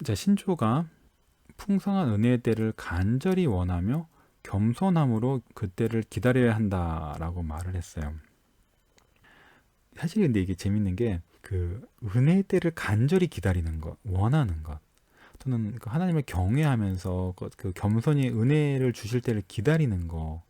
자, 신조가 풍성한 은혜의 때를 간절히 원하며 겸손함으로 그 때를 기다려야 한다라고 말을 했어요. 사실 근데 이게 재밌는 게 그 은혜의 때를 간절히 기다리는 것, 원하는 것, 또는 그 하나님을 경외하면서 그 겸손히 은혜를 주실 때를 기다리는 거,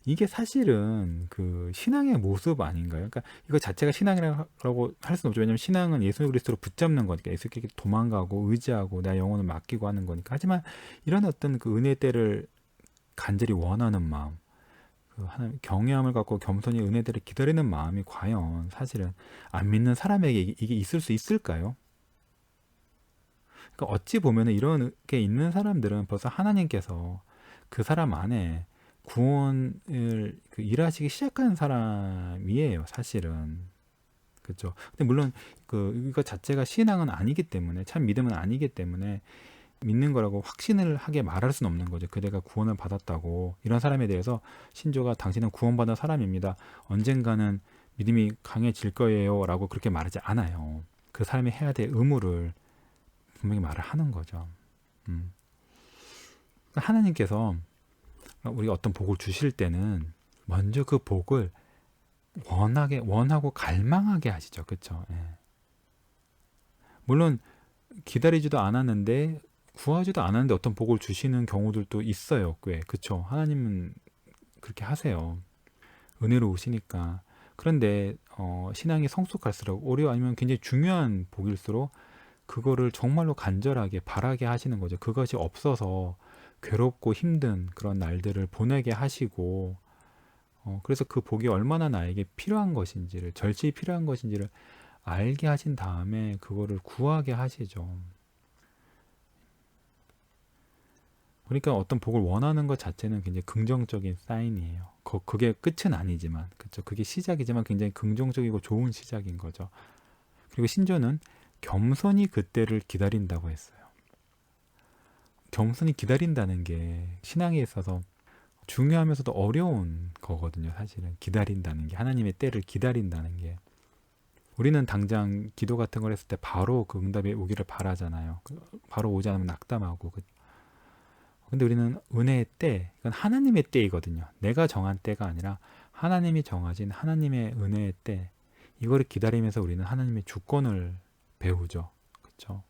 이게 사실은 그 신앙의 모습 아닌가요? 그러니까 이거 자체가 신앙이라고 할 수는 없죠. 왜냐하면 신앙은 예수 그리스도로 붙잡는 거니까, 예수께 도망가고 의지하고 내 영혼을 맡기고 하는 거니까. 하지만 이런 어떤 그 은혜 때를 간절히 원하는 마음, 그 하나님 경외함을 갖고 겸손히 은혜들을 기다리는 마음이 과연 사실은 안 믿는 사람에게 이게 있을 수 있을까요? 그러니까 어찌 보면 이런 게 있는 사람들은 벌써 하나님께서 그 사람 안에 구원을 일하시기 시작한 사람이에요, 사실은. 그렇죠. 근데 물론 그 이거 자체가 신앙은 아니기 때문에, 참 믿음은 아니기 때문에 믿는 거라고 확신을 하게 말할 수는 없는 거죠. 그대가 구원을 받았다고. 이런 사람에 대해서 신조가 당신은 구원받은 사람입니다, 언젠가는 믿음이 강해질 거예요 라고 그렇게 말하지 않아요. 그 사람이 해야 될 의무를 분명히 말을 하는 거죠. 하나님께서 우리가 어떤 복을 주실 때는 먼저 그 복을 원하고 갈망하게 하시죠. 그렇죠? 예. 물론 기다리지도 않았는데, 구하지도 않았는데 어떤 복을 주시는 경우들도 있어요. 꽤. 그렇죠? 하나님은 그렇게 하세요. 은혜로우시니까. 그런데 신앙이 성숙할수록, 오히려 아니면 굉장히 중요한 복일수록 그거를 정말로 간절하게 바라게 하시는 거죠. 그것이 없어서 괴롭고 힘든 그런 날들을 보내게 하시고, 그래서 그 복이 얼마나 나에게 필요한 것인지를, 절실히 필요한 것인지를 알게 하신 다음에 그거를 구하게 하시죠. 그러니까 어떤 복을 원하는 것 자체는 굉장히 긍정적인 사인이에요. 그게 끝은 아니지만, 그렇죠? 그게 시작이지만 굉장히 긍정적이고 좋은 시작인 거죠. 그리고 신조는 겸손히 그때를 기다린다고 했어요. 겸손히 기다린다는 게 신앙에 있어서 중요하면서도 어려운 거거든요. 사실은 기다린다는 게, 하나님의 때를 기다린다는 게. 우리는 당장 기도 같은 걸 했을 때 바로 그 응답이 오기를 바라잖아요. 바로 오지 않으면 낙담하고. 근데 우리는 은혜의 때, 이건 하나님의 때이거든요. 내가 정한 때가 아니라 하나님이 정하신 하나님의 은혜의 때, 이거를 기다리면서 우리는 하나님의 주권을 배우죠. 그렇죠?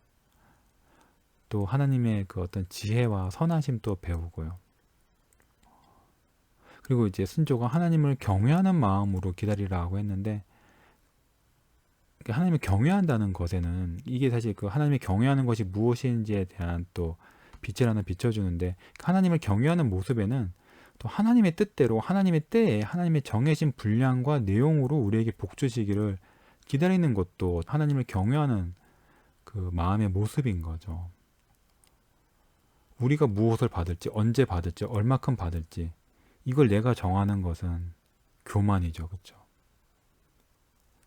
또 하나님의 그 어떤 지혜와 선하심도 배우고요. 그리고 이제 순조가 하나님을 경외하는 마음으로 기다리라고 했는데, 하나님을 경외한다는 것에는, 이게 사실 그 하나님을 경외하는 것이 무엇인지에 대한 또 빛을 하나 비춰주는데, 하나님을 경외하는 모습에는 또 하나님의 뜻대로 하나님의 때에 하나님의 정해진 분량과 내용으로 우리에게 복 주시기를 기다리는 것도 하나님을 경외하는 그 마음의 모습인 거죠. 우리가 무엇을 받을지, 언제 받을지, 얼마큼 받을지, 이걸 내가 정하는 것은 교만이죠. 그렇죠?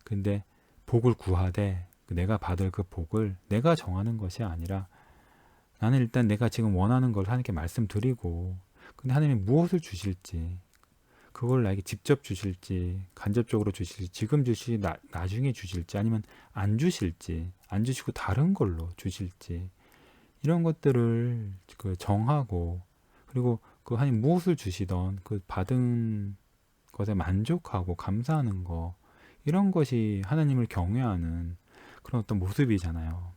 근데 복을 구하되 내가 받을 그 복을 내가 정하는 것이 아니라, 나는 일단 내가 지금 원하는 걸 하나님께 말씀드리고, 근데 하나님이 무엇을 주실지, 그걸 나에게 직접 주실지, 간접적으로 주실지, 지금 주실지, 나중에 주실지, 아니면 안 주실지, 안 주시고 다른 걸로 주실지, 이런 것들을 그 정하고, 그리고 그 하나님 무엇을 주시던 그 받은 것에 만족하고 감사하는 거, 이런 것이 하나님을 경외하는 그런 어떤 모습이잖아요.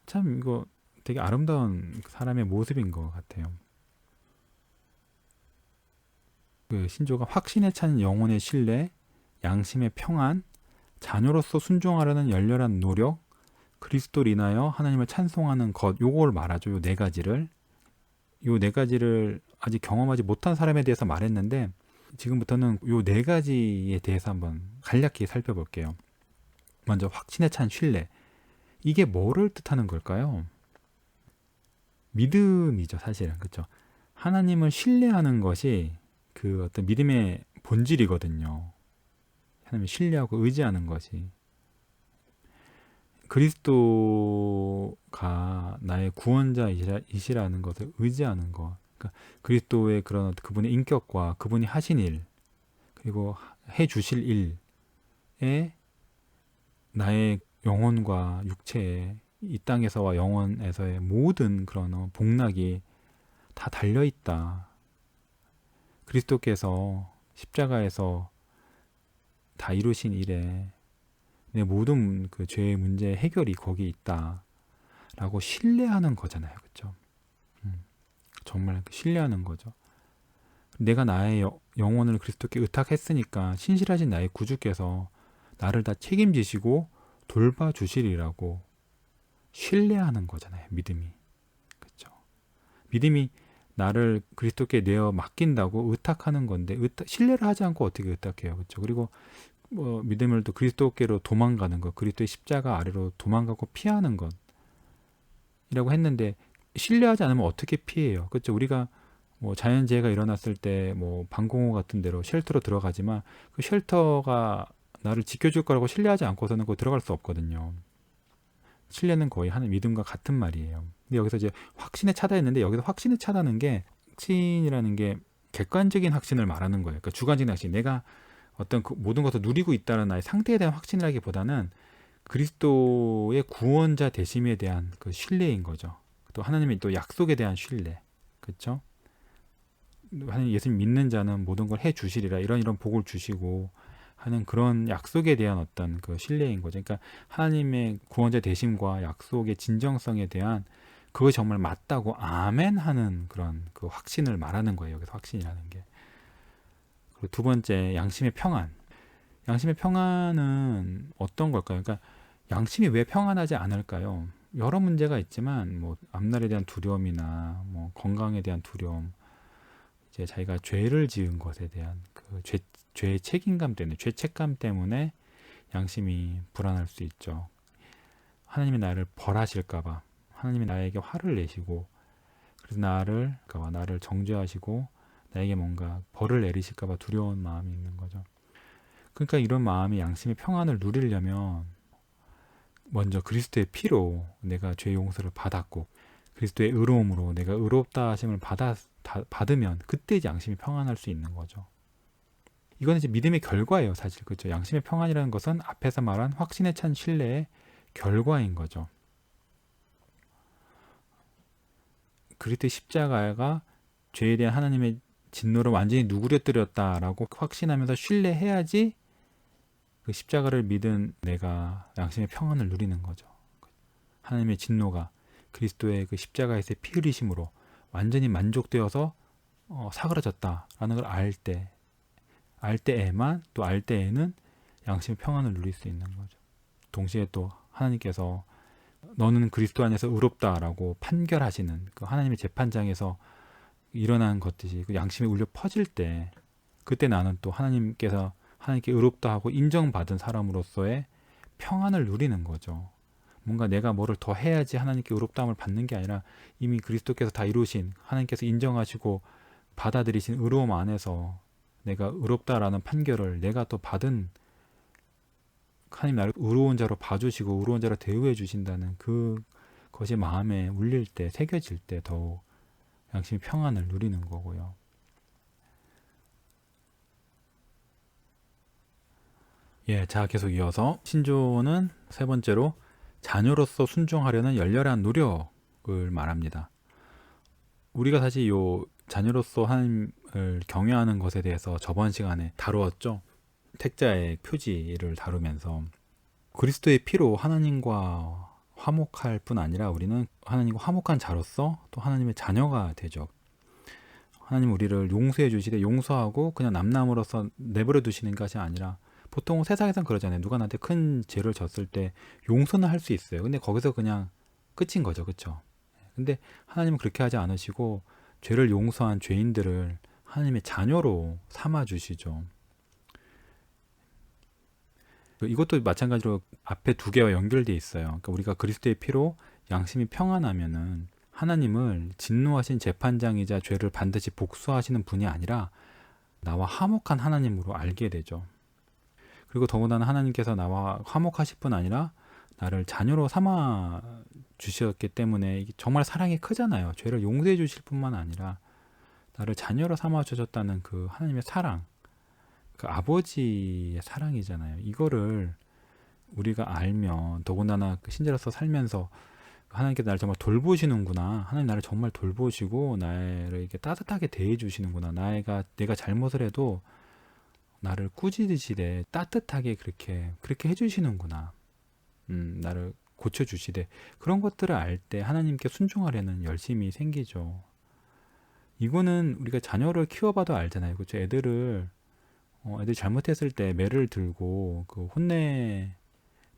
참 이거 되게 아름다운 사람의 모습인 것 같아요. 그 신조가 확신에 찬 영혼의 신뢰, 양심의 평안, 자녀로서 순종하려는 열렬한 노력, 그리스도를 인하여 하나님을 찬송하는 것, 요걸 말하죠. 요 네 가지를. 요 네 가지를 아직 경험하지 못한 사람에 대해서 말했는데, 지금부터는 요 네 가지에 대해서 한번 간략히 살펴볼게요. 먼저 확신에 찬 신뢰. 이게 뭐를 뜻하는 걸까요? 믿음이죠, 사실은. 그렇죠? 하나님을 신뢰하는 것이 그 어떤 믿음의 본질이거든요. 하나님을 신뢰하고 의지하는 것이. 그리스도가 나의 구원자이시라는 것을 의지하는 것. 그러니까 그리스도의 그런 그분의 인격과 그분이 하신 일, 그리고 해 주실 일에 나의 영혼과 육체에 이 땅에서와 영원에서의 모든 그런 복락이 다 달려있다. 그리스도께서 십자가에서 다 이루신 일에 내 모든 그 죄의 문제 해결이 거기 있다라고 신뢰하는 거잖아요. 그렇죠? 정말 신뢰하는 거죠. 내가 나의 영혼을 그리스도께 의탁했으니까 신실하신 나의 구주께서 나를 다 책임지시고 돌봐주시리라고 신뢰하는 거잖아요. 믿음이. 그렇죠? 믿음이 나를 그리스도께 내어 맡긴다고 의탁하는 건데 신뢰를 하지 않고 어떻게 의탁해요. 그렇죠? 그리고 믿음을 또 그리스도께로 도망가는 것, 그리스도의 십자가 아래로 도망가고 피하는 것이라고 했는데 신뢰하지 않으면 어떻게 피해요? 그렇죠? 우리가 자연재해가 일어났을 때 방공호 같은 데로 쉘터로 들어가지만 그 쉘터가 나를 지켜줄 거라고 신뢰하지 않고서는 거기 들어갈 수 없거든요. 신뢰는 거의 하는 믿음과 같은 말이에요. 근데 여기서 이제 확신의 차다 했는데 여기서 확신의 차다는 게 확신이라는 게 객관적인 확신을 말하는 거예요. 그러니까 주관적인 확신. 내가 어떤 모든 것을 누리고 있다는 나의 상태에 대한 확신이라기보다는 그리스도의 구원자 되심에 대한 그 신뢰인 거죠. 또 하나님의 또 약속에 대한 신뢰. 그렇죠? 하나님 예수님 믿는 자는 모든 걸 해 주시리라 이런 복을 주시고 하는 그런 약속에 대한 어떤 그 신뢰인 거죠. 그러니까 하나님의 구원자 되심과 약속의 진정성에 대한 그것이 정말 맞다고 아멘 하는 그런 그 확신을 말하는 거예요. 여기서 확신이라는 게. 그리고 두 번째, 양심의 평안. 양심의 평안은 어떤 걸까요? 그러니까 양심이 왜 평안하지 않을까요? 여러 문제가 있지만 앞날에 대한 두려움이나 건강에 대한 두려움, 이제 자기가 죄를 지은 것에 대한 그 죄의 책임감 때문에, 죄책감 때문에 양심이 불안할 수 있죠. 하나님이 나를 벌하실까봐, 하나님이 나에게 화를 내시고, 그래서 나를 정죄하시고 나에게 뭔가 벌을 내리실까봐 두려운 마음이 있는 거죠. 그러니까 이런 마음이 양심의 평안을 누리려면 먼저 그리스도의 피로 내가 죄 용서를 받았고 그리스도의 의로움으로 내가 의롭다 하심을 받으면 그때 이제 양심이 평안할 수 있는 거죠. 이건 이제 믿음의 결과예요, 사실. 그렇죠? 양심의 평안이라는 것은 앞에서 말한 확신에 찬 신뢰의 결과인 거죠. 그리스도의 십자가가 죄에 대한 하나님의 진노를 완전히 누그러뜨렸다라고 확신하면서 신뢰해야지 그 십자가를 믿은 내가 양심의 평안을 누리는 거죠. 하나님의 진노가 그리스도의 그 십자가에서의 피 흘리심으로 완전히 만족되어서 사그라졌다라는 걸 알 때에만 또 알 때에는 양심의 평안을 누릴 수 있는 거죠. 동시에 또 하나님께서 너는 그리스도 안에서 의롭다라고 판결하시는 그 하나님의 재판장에서 일어난 것들이 그 양심이 울려 퍼질 때 그때 나는 또 하나님께 의롭다 하고 인정받은 사람으로서의 평안을 누리는 거죠. 뭔가 내가 뭐를 더 해야지 하나님께 의롭다함을 받는 게 아니라 이미 그리스도께서 다 이루신 하나님께서 인정하시고 받아들이신 의로움 안에서 내가 의롭다라는 판결을 내가 또 받은 하나님 나를 의로운 자로 봐주시고 의로운 자로 대우해 주신다는 그것이 마음에 울릴 때 새겨질 때 더욱 양심의 평안을 누리는 거고요. 자 계속 이어서 신조어는 세 번째로 자녀로서 순종하려는 열렬한 노력을 말합니다. 우리가 사실 자녀로서 하나님을 경외하는 것에 대해서 저번 시간에 다루었죠. 택자의 표지를 다루면서 그리스도의 피로 하나님과 화목할 뿐 아니라 우리는 하나님과 화목한 자로서 또 하나님의 자녀가 되죠. 하나님 우리를 용서해 주시되 용서하고 그냥 남남으로서 내버려 두시는 것이 아니라 보통 세상에선 그러잖아요. 누가 나한테 큰 죄를 졌을 때 용서는 할 수 있어요. 근데 거기서 그냥 끝인 거죠. 그렇죠? 근데 하나님은 그렇게 하지 않으시고 죄를 용서한 죄인들을 하나님의 자녀로 삼아 주시죠. 이것도 마찬가지로 앞에 두 개와 연결되어 있어요. 그러니까 우리가 그리스도의 피로 양심이 평안하면은 하나님을 진노하신 재판장이자 죄를 반드시 복수하시는 분이 아니라 나와 화목한 하나님으로 알게 되죠. 그리고 더군다나 하나님께서 나와 화목하실 뿐 아니라 나를 자녀로 삼아 주셨기 때문에 정말 사랑이 크잖아요. 죄를 용서해 주실 뿐만 아니라 나를 자녀로 삼아 주셨다는 그 하나님의 사랑, 그 아버지의 사랑이잖아요. 이거를 우리가 알면, 더군다나 그 신자로서 살면서 하나님께서 나를 정말 돌보시는구나, 하나님 나를 정말 돌보시고 나를 이렇게 따뜻하게 대해주시는구나, 내가 잘못을 해도 나를 꾸짖으시되 따뜻하게 그렇게 해주시는구나, 나를 고쳐주시되, 그런 것들을 알 때 하나님께 순종하려는 열심이 생기죠. 이거는 우리가 자녀를 키워봐도 알잖아요. 그렇죠? 애들이 잘못했을 때 매를 들고 혼내,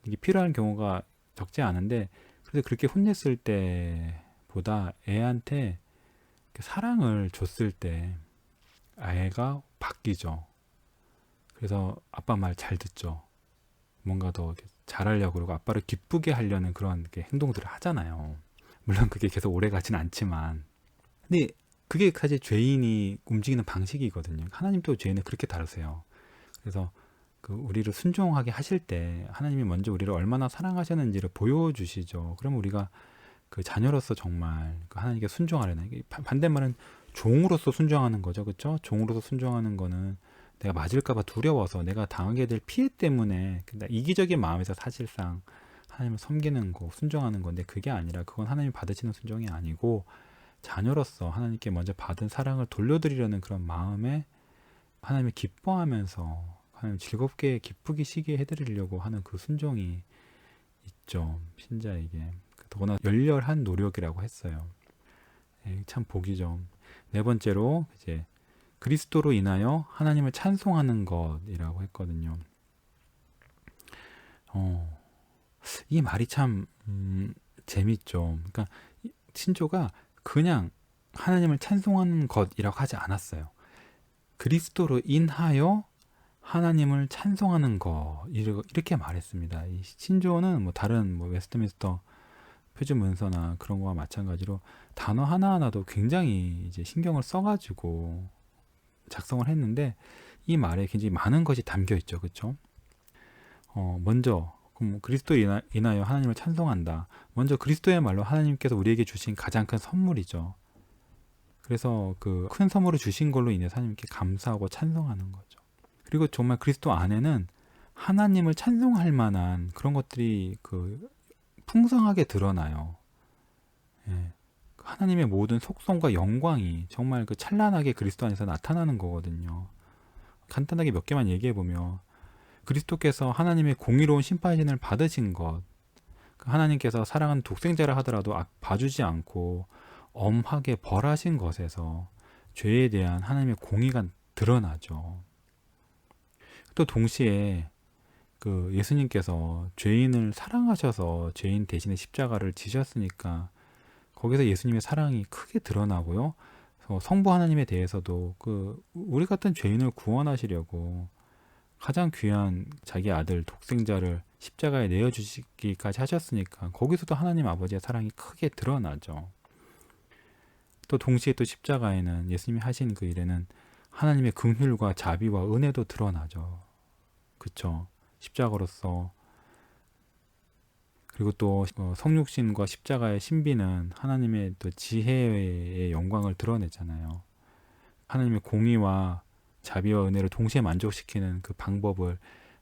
이게 필요한 경우가 적지 않은데, 그래서 그렇게 혼냈을 때보다 애한테 사랑을 줬을 때 애가 바뀌죠. 그래서 아빠 말 잘 듣죠. 뭔가 더 잘하려고 그러고 아빠를 기쁘게 하려는 그런 행동들을 하잖아요. 물론 그게 계속 오래 가진 않지만, 근데 그게 사실 죄인이 움직이는 방식이거든요. 하나님도 죄인을 그렇게 다루세요. 그래서 우리를 순종하게 하실 때 하나님이 먼저 우리를 얼마나 사랑하셨는지를 보여주시죠. 그러면 우리가 자녀로서 정말 하나님께 순종하려는, 반대말은 종으로서 순종하는 거죠. 그렇죠? 종으로서 순종하는 거는 내가 맞을까봐 두려워서, 내가 당하게 될 피해 때문에 이기적인 마음에서 사실상 하나님을 섬기는 거, 순종하는 건데, 그게 아니라 그건 하나님이 받으시는 순종이 아니고 자녀로서 하나님께 먼저 받은 사랑을 돌려드리려는 그런 마음에 하나님을 기뻐하면서 하나님 즐겁게 기쁘게 쉬게 해드리려고 하는 그 순종이 있죠. 신자에게. 더구나 열렬한 노력이라고 했어요. 참 복이죠. 네 번째로 이제 그리스도로 인하여 하나님을 찬송하는 것이라고 했거든요. 이 말이 참 재밌죠. 그러니까 신조가 그냥 하나님을 찬송하는 것이라고 하지 않았어요. 그리스도로 인하여 하나님을 찬송하는 것, 이렇게 말했습니다. 이 신조어는 다른 웨스트민스터 표준 문서나 그런 거와 마찬가지로 단어 하나하나도 굉장히 이제 신경을 써가지고 작성을 했는데, 이 말에 굉장히 많은 것이 담겨 있죠. 그렇죠? 먼저 그리스도 인하여 하나님을 찬송한다. 먼저 그리스도야말로 하나님께서 우리에게 주신 가장 큰 선물이죠. 그래서 그 큰 선물을 주신 걸로 인해서 하나님께 감사하고 찬송하는 거죠. 그리고 정말 그리스도 안에는 하나님을 찬송할 만한 그런 것들이 풍성하게 드러나요. 예. 하나님의 모든 속성과 영광이 정말 찬란하게 그리스도 안에서 나타나는 거거든요. 간단하게 몇 개만 얘기해 보면, 그리스도께서 하나님의 공의로운 심판신을 받으신 것, 하나님께서 사랑하는 독생자라 하더라도 봐주지 않고 엄하게 벌하신 것에서 죄에 대한 하나님의 공의가 드러나죠. 또 동시에 예수님께서 죄인을 사랑하셔서 죄인 대신에 십자가를 지셨으니까 거기서 예수님의 사랑이 크게 드러나고요. 성부 하나님에 대해서도 우리 같은 죄인을 구원하시려고 가장 귀한 자기 아들 독생자를 십자가에 내어주시기까지 하셨으니까 거기서도 하나님 아버지의 사랑이 크게 드러나죠. 또 동시에 또 십자가에는, 예수님이 하신 그 일에는 하나님의 긍휼과 자비와 은혜도 드러나죠. 그쵸? 십자가로서. 그리고 또 성육신과 십자가의 신비는 하나님의 또 지혜의 영광을 드러내잖아요. 하나님의 공의와 자비와 은혜를 동시에 만족시키는 그 방법을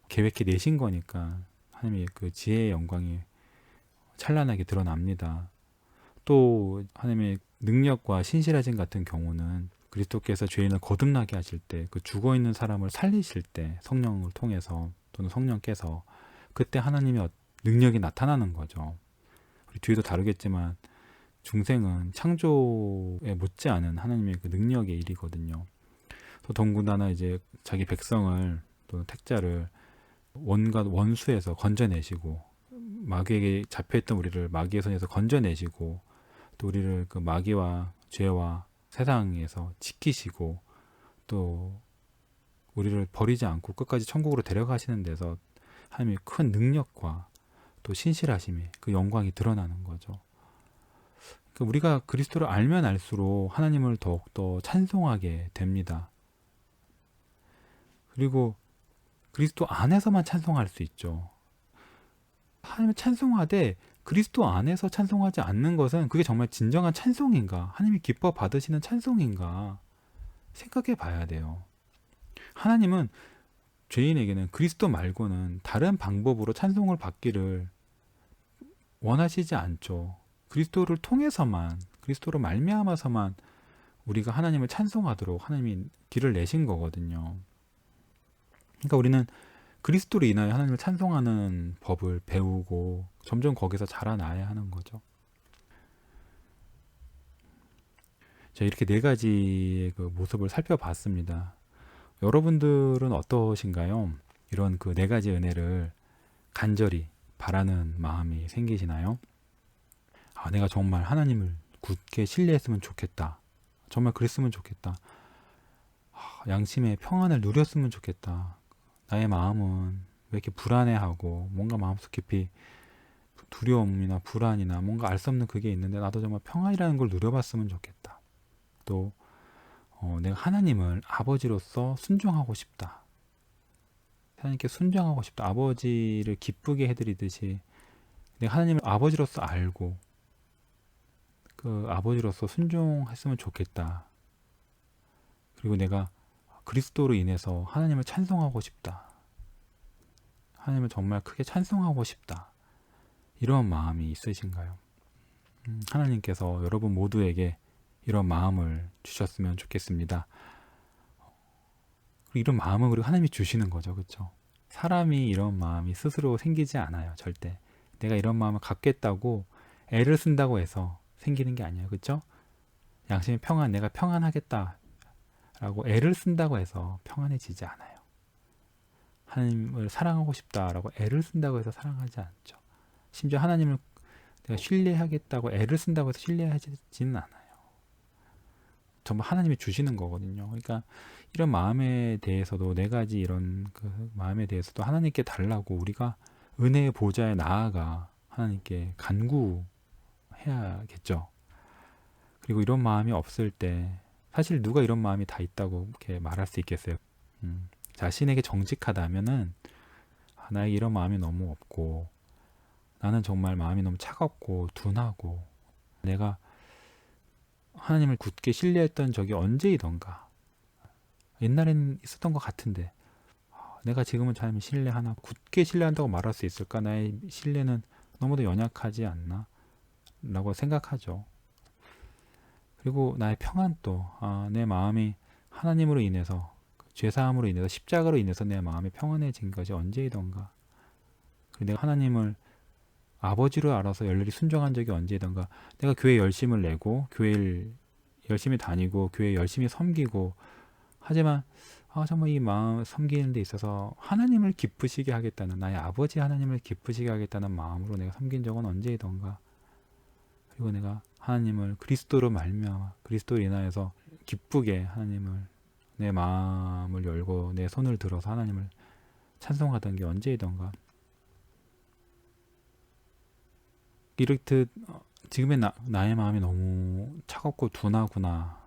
계획해 내신 거니까 하나님의 그 지혜의 영광이 찬란하게 드러납니다. 또 하나님의 능력과 신실하심 같은 경우는 그리스도께서 죄인을 거듭나게 하실 때, 죽어있는 사람을 살리실 때 성령을 통해서, 또는 성령께서, 그때 하나님의 능력이 나타나는 거죠. 우리 뒤에도 다루겠지만 중생은 창조에 못지않은 하나님의 그 능력의 일이거든요. 또 더군다나 이제 자기 백성을, 또는 택자를 원과 원수에서 건져내시고, 마귀에게 잡혀있던 우리를 마귀의 손에서 건져내시고, 또 우리를 그 마귀와 죄와 세상에서 지키시고, 또 우리를 버리지 않고 끝까지 천국으로 데려가시는 데서 하나님의 큰 능력과 또 신실하심이, 그 영광이 드러나는 거죠. 그러니까 우리가 그리스도를 알면 알수록 하나님을 더욱더 찬송하게 됩니다. 그리고 그리스도 안에서만 찬송할 수 있죠. 하나님을 찬송하되 그리스도 안에서 찬송하지 않는 것은 그게 정말 진정한 찬송인가? 하나님이 기뻐 받으시는 찬송인가? 생각해 봐야 돼요. 하나님은 죄인에게는 그리스도 말고는 다른 방법으로 찬송을 받기를 원하시지 않죠. 그리스도를 통해서만, 그리스도로 말미암아서만 우리가 하나님을 찬송하도록 하나님이 길을 내신 거거든요. 그러니까 우리는 그리스도로 인하여 하나님을 찬송하는 법을 배우고 점점 거기서 자라나야 하는 거죠. 자, 이렇게 네 가지의 그 모습을 살펴봤습니다. 여러분들은 어떠신가요? 이런 그 네 가지 은혜를 간절히 바라는 마음이 생기시나요? 아, 내가 정말 하나님을 굳게 신뢰했으면 좋겠다. 정말 그랬으면 좋겠다. 양심의 평안을 누렸으면 좋겠다. 나의 마음은 왜 이렇게 불안해하고 뭔가 마음속 깊이 두려움이나 불안이나 뭔가 알 수 없는 그게 있는데 나도 정말 평안이라는 걸 누려봤으면 좋겠다. 또 내가 하나님을 아버지로서 순종하고 싶다. 하나님께 순종하고 싶다. 아버지를 기쁘게 해드리듯이 내가 하나님을 아버지로서 알고 그 아버지로서 순종했으면 좋겠다. 그리고 내가 그리스도로 인해서 하나님을 찬송하고 싶다. 하나님을 정말 크게 찬송하고 싶다. 이런 마음이 있으신가요? 하나님께서 여러분 모두에게 이런 마음을 주셨으면 좋겠습니다. 이런 마음은 그리고 하나님이 주시는 거죠. 그렇죠? 사람이 이런 마음이 스스로 생기지 않아요. 절대. 내가 이런 마음을 갖겠다고 애를 쓴다고 해서 생기는 게 아니에요. 그렇죠? 양심의 평안, 내가 평안하겠다 라고 애를 쓴다고 해서 평안해지지 않아요. 하나님을 사랑하고 싶다라고 애를 쓴다고 해서 사랑하지 않죠. 심지어 하나님을 내가 신뢰하겠다고 애를 쓴다고 해서 신뢰하지는 않아요. 정말 하나님이 주시는 거거든요. 그러니까 이런 마음에 대해서도 네 가지 이런 그 마음에 대해서도 하나님께 달라고 우리가 은혜의 보좌에 나아가 하나님께 간구해야겠죠. 그리고 이런 마음이 없을 때 사실 누가 이런 마음이 다 있다고 이렇게 말할 수 있겠어요. 자신에게 정직하다면은 나에게 이런 마음이 너무 없고 나는 정말 마음이 너무 차갑고 둔하고 내가 하나님을 굳게 신뢰했던 적이 언제이던가 옛날엔 있었던 것 같은데 내가 지금은 하나님을 신뢰하나 굳게 신뢰한다고 말할 수 있을까? 나의 신뢰는 너무도 연약하지 않나? 라고 생각하죠. 그리고 나의 평안도 내 마음이 하나님으로 인해서 죄사함으로 인해서 십자가로 인해서 내 마음이 평안해진 것이 언제이던가 그리고 내가 하나님을 아버지로 알아서 열렬히 순종한 적이 언제이던가 내가 교회 열심을 내고 교회를 열심히 다니고 교회 열심히 섬기고 하지만 정말 이 마음 섬기는 데 있어서 하나님을 기쁘시게 하겠다는 나의 아버지 하나님을 기쁘시게 하겠다는 마음으로 내가 섬긴 적은 언제이던가 그리고 내가 하나님을 그리스도로 말미암아 그리스도로 인하여서 기쁘게 하나님을 내 마음을 열고 내 손을 들어서 하나님을 찬송하던 게 언제이던가 이렇듯 지금의 나의 마음이 너무 차갑고 둔하구나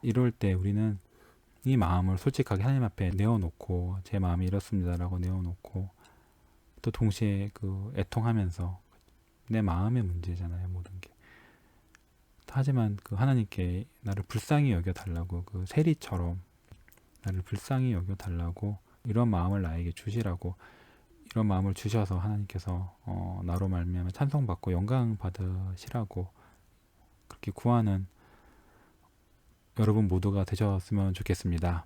이럴 때 우리는 이 마음을 솔직하게 하나님 앞에 내어놓고 제 마음이 이렇습니다라고 내어놓고 또 동시에 그 애통하면서 내 마음의 문제잖아요 모든 게 하지만 그 하나님께 나를 불쌍히 여겨달라고 그 세리처럼 나를 불쌍히 여겨달라고 이런 마음을 나에게 주시라고 이런 마음을 주셔서 하나님께서 나로 말미암아 찬송받고 영광 받으시라고 그렇게 구하는 여러분 모두가 되셨으면 좋겠습니다.